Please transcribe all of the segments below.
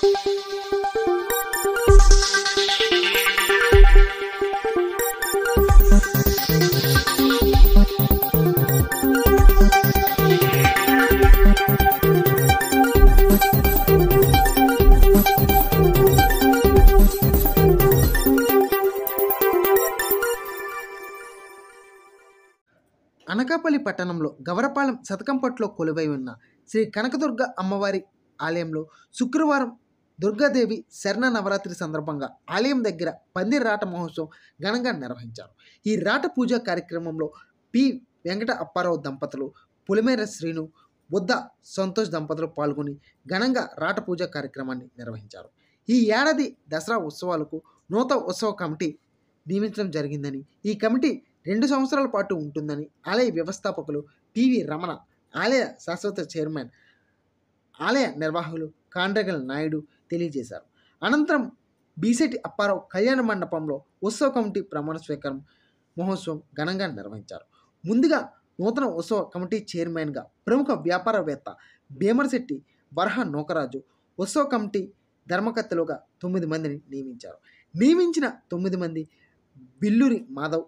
అనకాపల్లి పట్టణంలో గవరపాలెం సతకంపట్లో కొలువై ఉన్న శ్రీ కనకదుర్గ అమ్మవారి ఆలయంలో శుక్రవారం దుర్గాదేవి శరణ నవరాత్రి సందర్భంగా ఆలయం దగ్గర పందిరి రాట మహోత్సవం ఘనంగా నిర్వహించారు. ఈ రాట పూజా కార్యక్రమంలో పి వెంకట అప్పారావు దంపతులు, పులిమేర శ్రీను, బుద్ధ సంతోష్ దంపతులు పాల్గొని ఘనంగా రాట పూజా కార్యక్రమాన్ని నిర్వహించారు. ఈ ఏడాది దసరా ఉత్సవాలకు నూతన ఉత్సవ కమిటీ నియమించడం జరిగిందని, ఈ కమిటీ 2 సంవత్సరాల పాటు ఉంటుందని ఆలయ వ్యవస్థాపకులు పివి రమణ, ఆలయ శాశ్వత చైర్మన్, ఆలయ నిర్వాహకులు కాండ్రగల నాయుడు తెలియజేశారు. అనంతరం బీసెటి అప్పారావు కళ్యాణ మండపంలో ఉత్సవ కమిటీ ప్రమాణ స్వీకారం మహోత్సవం ఘనంగా నిర్వహించారు. ముందుగా నూతన ఉత్సవ కమిటీ చైర్మన్గా ప్రముఖ వ్యాపారవేత్త భీమరశెట్టి వరహ నూకరాజు, ఉత్సవ కమిటీ ధర్మకర్తలుగా 9 మందిని నియమించారు. నియమించిన 9 మంది బిల్లూరి మాధవ్,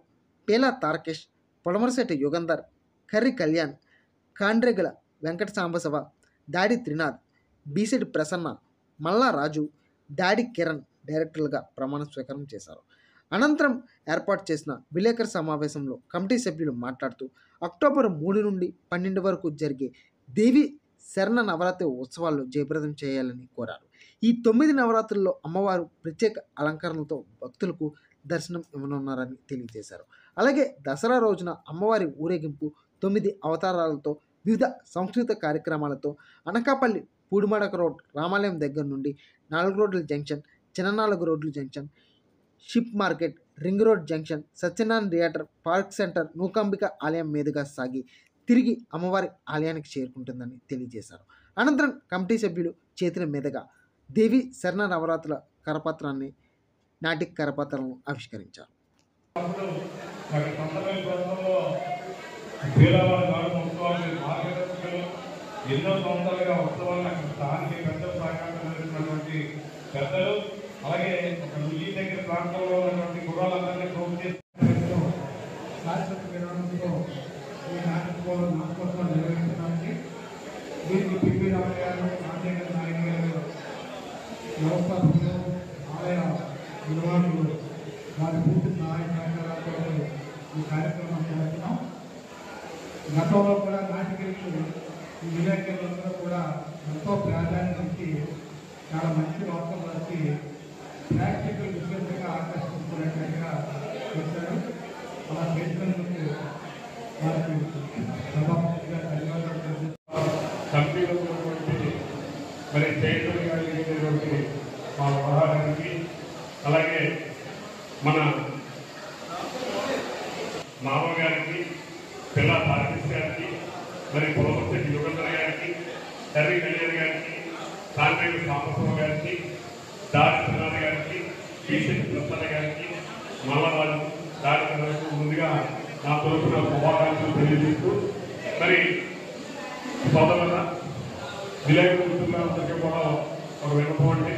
పేలా తారకేష్, పొడమరశెట్టి యుగంధర్, కర్రి కళ్యాణ్, కాండ్రెగల వెంకట సాంబశివ, దాడి త్రినాథ్, బీసెటి ప్రసన్న, మల్లా రాజు, దాడి కిరణ్ డైరెక్టర్లుగా ప్రమాణ స్వీకారం చేశారు. అనంతరం ఏర్పాటు చేసిన విలేకరుల సమావేశంలో కమిటీ సభ్యులు మాట్లాడుతూ అక్టోబర్ 3 నుండి 12 వరకు జరిగే దేవి శరణ నవరాత్రి ఉత్సవాల్లో జయప్రదం చేయాలని కోరారు. ఈ 9 నవరాత్రుల్లో అమ్మవారు ప్రత్యేక అలంకరణలతో భక్తులకు దర్శనం ఇవ్వనున్నారని తెలియజేశారు. అలాగే దసరా రోజున అమ్మవారి ఊరేగింపు 9 అవతారాలతో వివిధ సాంస్కృతిక కార్యక్రమాలతో అనకాపల్లి పూడిమడక రోడ్, రామాలయం దగ్గర నుండి 4 రోడ్ల జంక్షన్, చిన్న 4 రోడ్ల junction, ship market, ring road junction, Satyanarayana theatre, park centre, Nookambika ఆలయం మీదుగా సాగి తిరిగి అమ్మవారి ఆలయానికి చేరుకుంటుందని తెలియజేశారు. అనంతరం కమిటీ సభ్యులు చేతుల మీదుగా దేవి శరణ నవరాత్రుల కరపత్రాన్ని, నాటిక కరపత్రాలను ఆవిష్కరించారు. ఎన్నో సంవత్సరాలుగా ఉత్సవాలను అక్కడ స్థానిక పెద్దలు సహకరించినటువంటి పెద్దలు, అలాగే ఒక మిల్లీ దగ్గర ప్రాంతంలో ఉన్నటువంటి కుర్రాళ్ళందరినీ ప్రోగు చేసి శాశ్వత విధానంతో ఈ నాటకోత్సవం నిర్వహించడానికి దీనికి పిపి రామయ్య గారు, రాజశేఖర నాయుడు గారు, వ్యవస్థాపకులు, ఆలయ నిర్వాహకులు వారి పూర్తి సహాయ సహకారాలతో ఈ కార్యక్రమం చేస్తున్నాం. గతంలో కూడా నాటికలు ఈ విలేకరులందరూ కూడా ఎంతో ప్రాధాన్యత ఇచ్చి చాలా మంచి వార్తలు రాసి ప్రాక్టికల్ విషయంగా ఆకర్షించుకునేట్టుగా చేశారు. అలా చేసినందుకు వారికి సభాపతిగా ధన్యవాదాలు. కమిటీలో ఉన్నటువంటి మరి చైర్మన్ గారికి, మా వ్యవహారానికి, అలాగే మన మామగారికి, పిల్ల తారకేష్ గారికి, మరి పొలమర్శెట్టి యుగంధర్ గారికి, కర్రి కళ్యాణ్ గారికి, కాండ్రేగల సాంబశివ గారికి, దాడి త్రినాథ్ గారికి, బీసెటి ప్రసన్న గారికి, మల్లరాజు, దాడి గారికి ముందుగా నా తరఫున శుభాకాంక్షలు తెలియజేస్తూ, మరి సోదరుల విలేకరులందరికీ కూడా ఒక విన్నపం అంటే,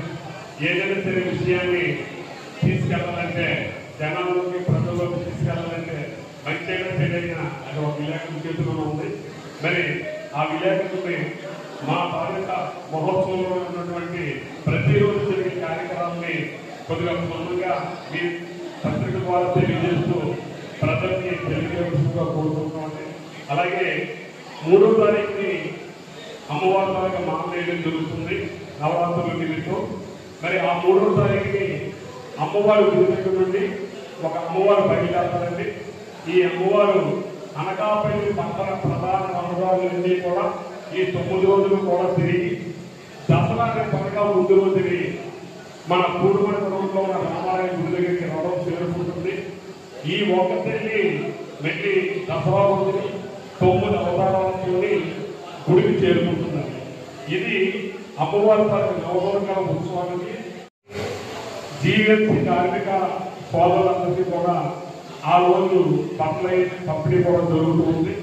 ఏదైనా సరే విషయాన్ని తీసుకెళ్లాలంటే, జనాల్లోకి ప్రజల్లోకి తీసుకెళ్లాలంటే మంచిగా తెలియన అది ఒక విలేకరుల చేతిలో ఉంది. మరి ఆ విలేకరుల్ని మా బాధ్యత మహోత్సవంలో ఉన్నటువంటి ప్రతిరోజు జరిగే కార్యక్రమాన్ని కొద్దిగా సులభంగా మీ పత్రిక ద్వారా తెలియజేస్తూ ప్రజల్ని తెలియజేస్తూగా కోరుకుంటున్నామండి. అలాగే 3వ తారీఖుని అమ్మవారి ద్వారా మామూలు జరుగుతుంది నవరాత్రుల నిమిత్తం. మరి ఆ 3వ తారీఖుని అమ్మవారి గుడి దగ్గర నుండి ఒక అమ్మవారు బయలుదేరుతారండి. ఈ అమ్మవారు అనకాపల్లి పట్టణ ప్రధాన వనరులన్నీ కూడా ఈ 9 రోజులు కూడా తిరిగి దసరా పండుగ ముందు రోజుని మన పూర్వమడక రోడ్లో ఉన్న రామాలయం గుడి దగ్గరికి రావడం చేరుకుంటుంది. ఈ ఒకటి మళ్ళీ దసరా రోజుని 9 అవతారాలతో గుడికి చేరుకుంటుందండి. ఇది అమ్మవారి తరఫు నవదుర్గ ఉత్సవానికి జీవీఎంసీ కార్మిక సోదరులందరికీ కూడా ఆ రోజు పంపిణీ కూడా జరుగుతుంది.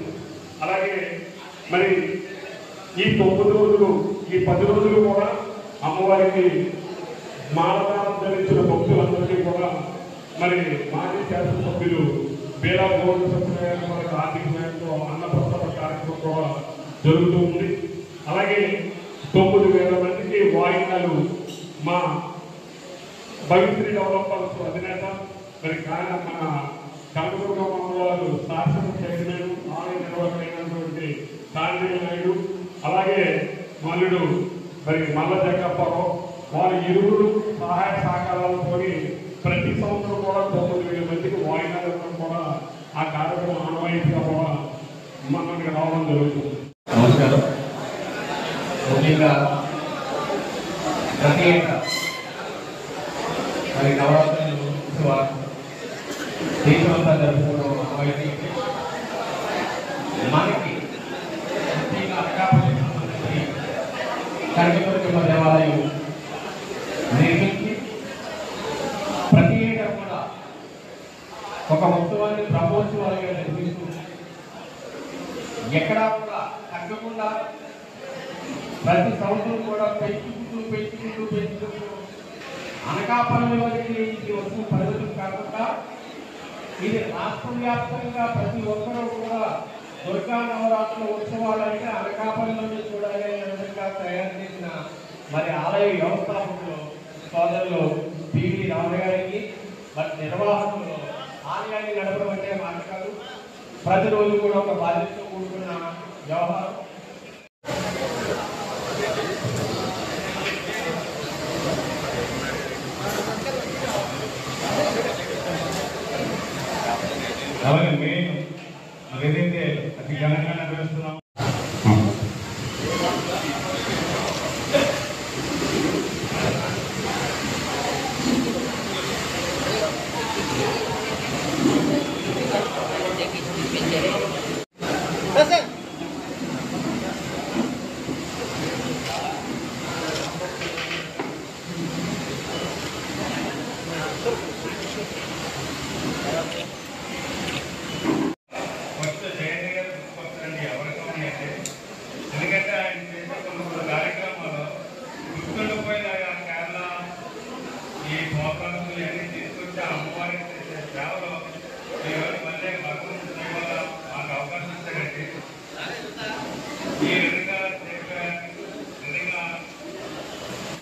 అలాగే మరి ఈ 9 రోజులు, ఈ 10 రోజులు కూడా అమ్మవారికి మాలదానం ధరించిన భక్తులందరికీ కూడా మరి మాజీ శాసనసభ్యులు బేలా గోవింద సత్యనారాయణ గారి ఆర్థిక సాయంతో అన్నప్రసాద కార్యక్రమం కూడా జరుగుతూ ఉంది. అలాగే 9,000 మందికి వాయినాలు మా భవిశ్రీ డెవలపర్స్ అధినేత మరి మన కనకదుర్గ వారు శాసన చైర్మన్ ఆలయ నిర్వాహకులైనటువంటి కాంజీ నాయుడు, అలాగే మల్లుడు మరి మల్ల జగ్గప్పారావు వారి ఇరువురు సహాయ సహకారాలతో ప్రతి సంవత్సరం కూడా 9,000 మందికి వాయినాలు ఇవ్వడం కూడా ఆ కార్యక్రమం ఆనవాయితీగా కూడా మనకి రావడం జరుగుతుంది. నమస్కారం. ముఖ్యంగా ప్రతి ఏటా మరి నవరాత్రులు ఉత్సవాలు దేశమంతా జరుపుకోవడం ఆనవాయితీ. మనకి ముఖ్యంగా అనకాపల్లి సంబంధించి కనకదుర్గమ్మ దేవాలయం నిర్మించి ప్రతి ఏటా కూడా ఒక ఉత్సవాన్ని బ్రహ్మోత్సవాలుగా నిర్మిస్తూ ఎక్కడా కూడా తగ్గకుండా ప్రతి సంవత్సరం కూడా పెంచుకుంటూ అనకాపల్లిలోకి ఇది వచ్చిన పరిస్థితులు కాకుండా ఇది రాష్ట్ర వ్యాప్తంగా ప్రతి ఒక్కరూ కూడా దుర్గా నవరాత్రుల ఉత్సవాలు అయితే అనకాపల్లిలోనే చూడాలి అనే విధంగా తయారు చేసిన మరి ఆలయ వ్యవస్థాపకులు సోదరులు పివి రామయ్య గారికి మరి నిర్వాహకులు ఆలయాన్ని నడపడం అంటే మాట కాదు, ప్రతిరోజు కూడా ఒక బాధ్యతతో కూడుకున్న వ్యవహారం. అలాగే మెయిన్ ఏదైతే అతి ఘనంగా నిర్వహిస్తున్నాం ఎందుకంటే ఆయన చేసే కొన్ని కార్యక్రమాలు గుర్తుండిపోయిన కేరళ ఈ ప్రోగ్రామ్స్ ఇవన్నీ తీసుకొచ్చి అమ్మవారికి చేసే సేవలు